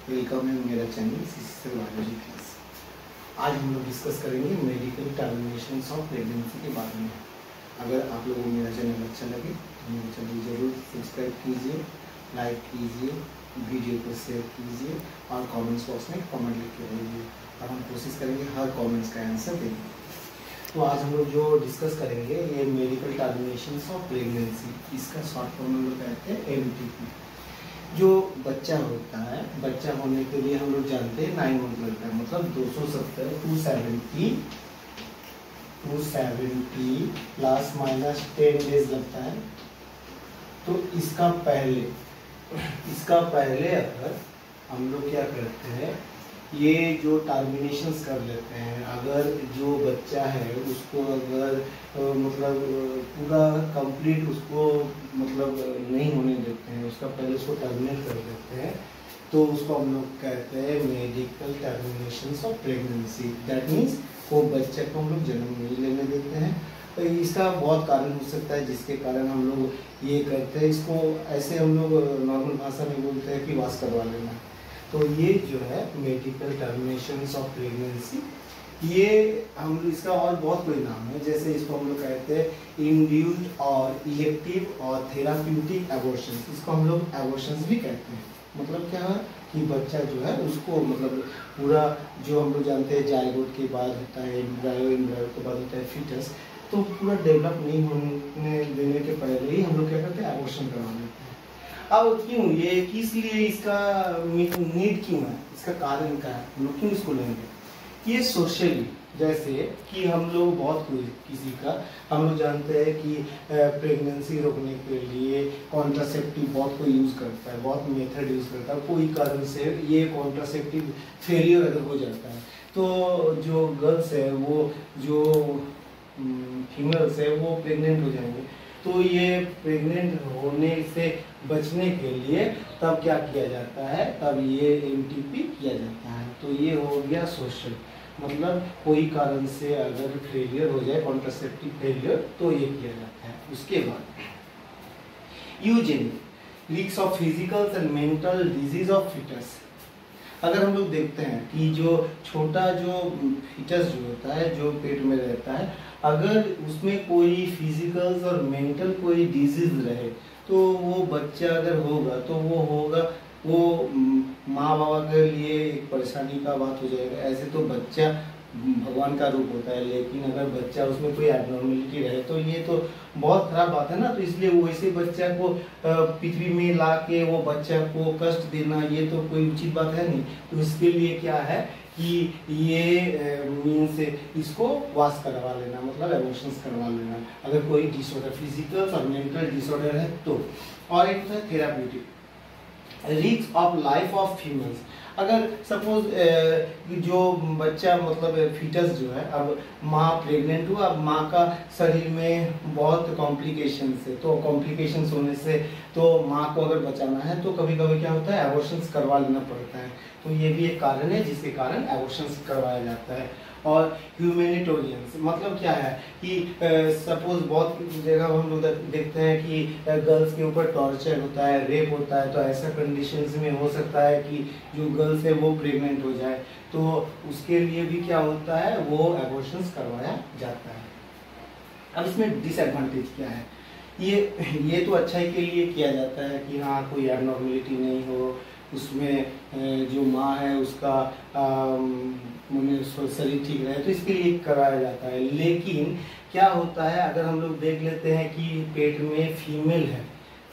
Welcome है मेरा channel sister biology class. आज हम लोग डिस्कस करेंगे मेडिकल टर्मिनेशंस ऑफ प्रेगनेंसी के बारे में। अगर आप लोगों को मेरा चैनल अच्छा लगे तो मेरे चैनल जरूर सब्सक्राइब कीजिए, लाइक कीजिए, वीडियो को शेयर कीजिए और कमेंट्स बॉक्स में कमेंट लिख के भेजिए और हम कोशिश करेंगे हर कमेंट्स का आंसर देंगे। तो आज हम लोग जो डिस्कस करेंगे ये मेडिकल टर्मिनेशंस ऑफ प्रेगनेंसी, इसका शॉर्ट फॉर्म हम लोग कहते हैं MTP। जो बच्चा होता है, बच्चा होने के लिए हम लोग जानते हैं 9 मंथ लगता है, मतलब 270 प्लस माइनस 10 डेज लगता है। तो इसका पहले अगर हम लोग क्या करते हैं, ये जो टर्मिनेशंस कर लेते हैं, अगर जो बच्चा है उसको अगर मतलब पूरा कंप्लीट उसको मतलब नहीं होने देते हैं, उसका पहले उसको टर्मिनेट कर देते हैं, तो उसको हम लोग कहते हैं medical terminations of pregnancy. That means वो बच्चे को हम लोग जन्म नहीं लेने देते हैं। तो इसका बहुत कारण हो सकता है जिसके कारण हम लोग ये करते हैं। इसको ऐसे हम लोग नॉर्मल भाषा में बोलते हैं कि वास करवा लेना। तो ये जो है मेडिकल टर्मिनेशंस ऑफ प्रेगनेंसी, ये हम इसका और बहुत कोई नाम है, जैसे इसको हम लोग कहते हैं इंड्यूस्ड और इलेक्टिव और थेराप्यूटिक एबॉर्शन। इसको हम लोग एबॉर्शंस भी कहते हैं। मतलब क्या है कि बच्चा जो है उसको मतलब पूरा जो हम लोग जानते हैं जायगोट के बाद होता है एम्ब्रायो के बाद होता है फीटस, तो पूरा डेवलप नहीं होने देने के पहले ही हम लोग क्या करते हैं, एबॉर्शन करवा लेते हैं। अब क्यों, ये किस लिए इसका नीड क्यों है, इसका कारण क्या है, हम लोग क्यों इसको लेंगे? ये सोशली, जैसे कि हम लोग बहुत किसी का हम लोग जानते हैं कि प्रेगनेंसी रोकने के लिए कॉन्ट्रासेप्टिव बहुत कोई यूज़ करता है, बहुत मेथड यूज़ करता है। कोई कारण से ये कॉन्ट्रासेप्टिव फेलियर अगर हो जाता है तो जो गर्ल्स है, वो जो फीमेल्स है, वो प्रेग्नेंट हो जाएंगे। तो ये प्रेग्नेंट होने से बचने के लिए तब क्या किया जाता है, तब ये MTP किया जाता है। तो ये हो गया सोशल, मतलब कोई कारण से अगर फेलियर हो जाए, कॉन्ट्रासेप्टिव फेलियर, तो ये किया जाता है। उसके बाद eugenic, risk of physical and mental disease of foetus. अगर हम लोग देखते हैं कि जो छोटा जो फीटस जो होता है, जो पेट में रहता है, अगर उसमें कोई फिजिकल और मेंटल कोई डिजीज रहे, तो वो बच्चा अगर होगा तो वो माँ बाबा के लिए एक परेशानी का बात हो जाएगा। ऐसे तो बच्चा भगवान का रूप होता है, लेकिन अगर बच्चा उसमें कोई एबनॉर्मलिटी रहे तो ये तो बहुत खराब बात है ना। तो इसलिए वैसे बच्चा को पृथ्वी में ला के वो बच्चा को कष्ट देना, ये तो कोई उचित बात है नहीं। तो इसके लिए क्या है कि ये मीन्स इसको वाश करवा लेना, मतलब एबॉर्शंस करवा लेना अगर कोई डिसऑर्डर, फिजिकल और मेंटल डिसऑर्डर है तो। और एक है therapeutic, risk of life of females. अगर सपोज जो बच्चा मतलब फीटस जो है, अब माँ प्रेग्नेंट हुआ, अब माँ का शरीर में बहुत कॉम्प्लिकेशंस है, तो कॉम्प्लिकेशंस होने से तो माँ को अगर बचाना है तो कभी कभी क्या होता है, एबॉर्शंस करवा लेना पड़ता है। तो ये भी एक कारण है जिसके कारण एबॉर्शंस करवाया जाता है। और ह्यूमैनिटेरियंस मतलब क्या है कि सपोज बहुत जगह हम लोग देखते हैं कि गर्ल्स के ऊपर टॉर्चर होता है, रेप होता है, तो ऐसा कंडीशंस में हो सकता है कि जो गर्ल्स है वो प्रेग्नेंट हो जाए, तो उसके लिए भी क्या होता है, वो एबॉर्शंस करवाया जाता है। अब इसमें डिसएडवांटेज क्या है, ये तो अच्छाई के लिए किया जाता है कि हाँ कोई एबनॉर्मलिटी नहीं हो, उसमें जो माँ है उसका शरीर ठीक रहे, तो इसके लिए कराया जाता है। लेकिन क्या होता है, अगर हम लोग देख लेते हैं कि पेट में फीमेल है,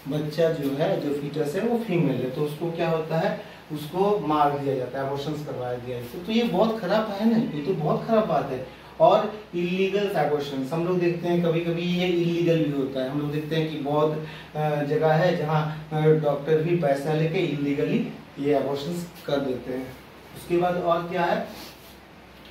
बच्चा जो है, जो फीटस है वो फीमेल है, तो उसको क्या होता है, उसको मार दिया जाता है, एबॉर्शंस करवाया दिया जाता है। तो ये बहुत खराब है ना, ये तो बहुत खराब बात है। और इलीगल एबॉर्शंस हम लोग देखते हैं, कभी कभी ये इलीगल भी होता है। हम लोग देखते हैं कि बहुत जगह है जहाँ डॉक्टर भी पैसा लेके इलीगली ये एबॉर्शंस कर देते हैं। उसके बाद और क्या है,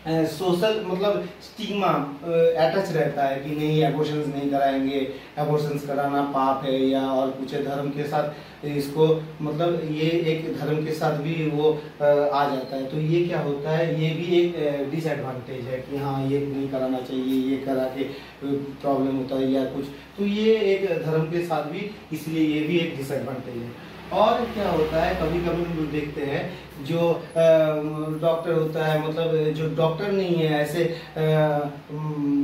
सोशल मतलब स्टिग्मा अटैच रहता है कि नहीं एबॉर्शंस नहीं कराएंगे, एबॉर्शंस कराना पाप है या और कुछ धर्म के साथ इसको मतलब ये एक धर्म के साथ भी वो आ जाता है। तो ये क्या होता है, ये भी एक डिसएडवांटेज है कि हाँ ये नहीं कराना चाहिए, ये करा के प्रॉब्लम होता है या कुछ, तो ये एक धर्म के साथ भी, इसलिए ये भी एक डिसएडवांटेज है। और क्या होता है, कभी कभी हम लोग देखते हैं जो डॉक्टर होता है, मतलब जो डॉक्टर नहीं है, ऐसे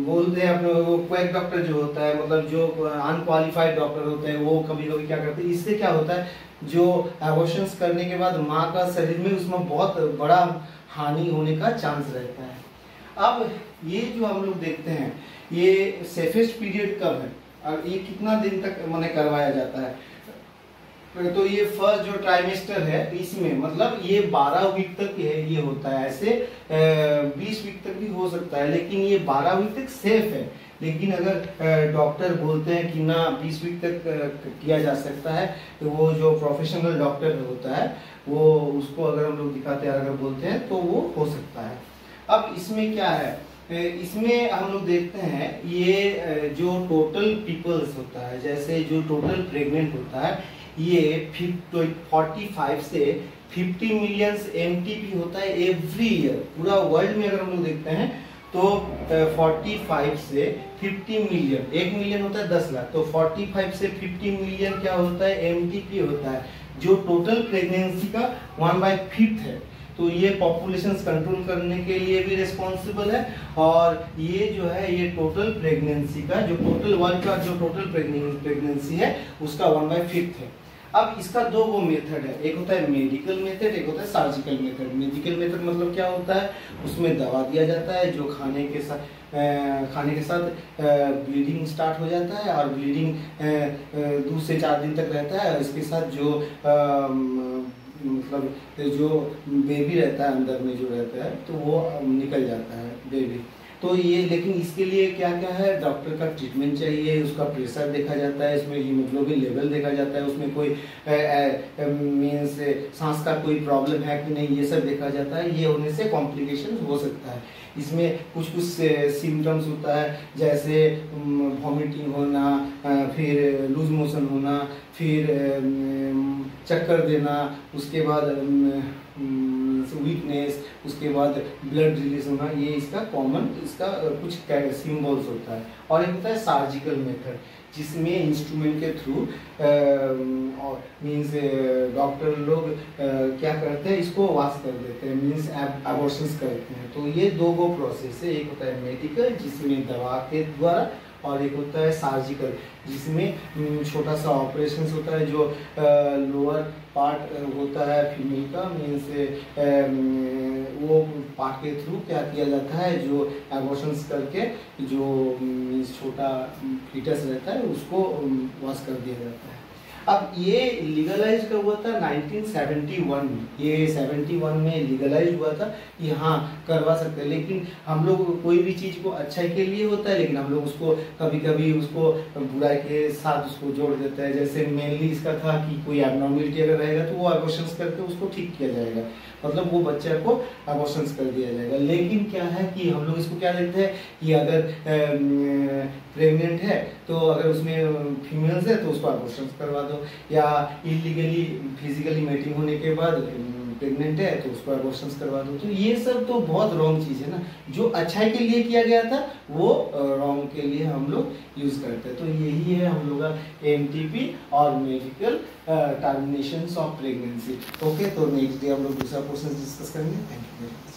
बोलते हैं अपने वो क्वैक डॉक्टर जो होता है, मतलब जो अनक्वालिफाइड डॉक्टर होते हैं, वो कभी कभी क्या करते हैं, इससे क्या होता है जो एबॉर्शंस करने के बाद माँ का शरीर में उसमें बहुत बड़ा हानि होने का चांस रहता है। अब ये जो हम लोग देखते हैं, ये सेफेस्ट पीरियड कब है और ये कितना दिन तक मैंने करवाया जाता है, तो ये फर्स्ट जो ट्राइमेस्टर है इसमें मतलब ये 12 वीक तक ये होता है, ऐसे 20 वीक तक भी हो सकता है, लेकिन ये 12 वीक तक सेफ है। लेकिन अगर डॉक्टर बोलते हैं कि ना 20 वीक तक किया जा सकता है, तो वो जो प्रोफेशनल डॉक्टर होता है वो उसको अगर हम लोग दिखाते हैं, अगर बोलते हैं तो वो हो सकता है। अब इसमें क्या है, इसमें हम लोग देखते हैं ये जो टोटल पीपल्स होता है, जैसे जो टोटल प्रेग्नेंट होता है, ये 45 से 50 मिलियन MTP होता है एवरी ईयर। पूरा वर्ल्ड में अगर हम लोग देखते हैं तो 45 से 50 मिलियन, 1 मिलियन होता है 10 लाख, तो 45 से 50 मिलियन क्या होता है, MTP होता है, जो टोटल प्रेगनेंसी का 1/5 है। तो ये पॉपुलेशन कंट्रोल करने के लिए भी रिस्पॉन्सिबल है, और ये जो है ये टोटल प्रेगनेंसी का, जो टोटल वर्ल्ड का जो टोटल प्रेगनेंसी है उसका 1/5 है। अब इसका दो वो मेथड है, एक होता है मेडिकल मेथड, एक होता है सर्जिकल मेथड। मेडिकल मेथड मतलब क्या होता है, उसमें दवा दिया जाता है जो खाने के साथ ब्लीडिंग स्टार्ट हो जाता है, और ब्लीडिंग 2 से 4 दिन तक रहता है। इसके साथ जो मतलब जो बेबी रहता है अंदर में जो रहता है तो वो निकल जाता है बेबी। तो ये, लेकिन इसके लिए क्या क्या है, डॉक्टर का ट्रीटमेंट चाहिए, उसका प्रेशर देखा जाता है, इसमें हीमोग्लोबिन लेवल देखा जाता है, उसमें कोई मीन्स सांस का कोई प्रॉब्लम है कि नहीं, ये सब देखा जाता है। ये होने से कॉम्प्लिकेशन हो सकता है। इसमें कुछ कुछ सिम्टम्स होता है, जैसे वॉमिटिंग होना, फिर लूज मोशन होना, फिर चक्कर देना, उसके बाद वीकनेस, उसके बाद ब्लड रिलीज होना, ये इसका कॉमन इसका कुछ सिंबल्स होता है। और एक होता है सर्जिकल मेथड, जिसमें इंस्ट्रूमेंट के थ्रू मीन्स डॉक्टर लोग क्या करते हैं, इसको वॉश कर देते हैं, मीन्स एबॉर्शंस करते हैं। तो ये दो प्रोसेस है, एक होता है मेडिकल जिसमें दवा के द्वारा, और एक होता है सर्जिकल जिसमें छोटा सा ऑपरेशन होता है, जो लोअर पार्ट होता है फीमेल का, मीन्स वो पार्ट के थ्रू क्या किया जाता है, जो एबॉर्शंस करके जो छोटा फीटस रहता है उसको वॉश कर दिया जाता है। अब ये लीगलाइज कब हुआ था, 1971 में। ये 71 में लीगलाइज हुआ था कि हाँ करवा सकते हैं, लेकिन हम लोग कोई भी चीज़ को अच्छाई के लिए होता है, लेकिन हम लोग उसको कभी कभी उसको बुराई के साथ उसको जोड़ देते हैं। जैसे मेनली इसका था कि कोई एबनॉर्मलिटी अगर रहेगा तो वो एबॉर्शंस करके उसको ठीक किया जाएगा, मतलब वो बच्चे को एबॉर्शंस कर दिया जाएगा। लेकिन क्या है कि हम लोग इसको क्या देखते हैं कि अगर प्रेग्नेंट है तो अगर उसमें फीमेल्स है तो उसको एबॉर्शंस करवा दो, या इलीगली फिजिकली मेटिंग होने के बाद प्रेग्नेंट है तो उसको एबॉर्शंस करवा दो। तो ये सब तो बहुत रॉन्ग चीज़ है ना, जो अच्छाई के लिए किया गया था वो रॉन्ग के लिए हम लोग यूज़ करते हैं। तो यही है हम लोग का MTP और medical termination of pregnancy. Okay, तो नेक्स्ट डे हम लोग दूसरा पोर्शन डिस्कस करेंगे। Thank you very much.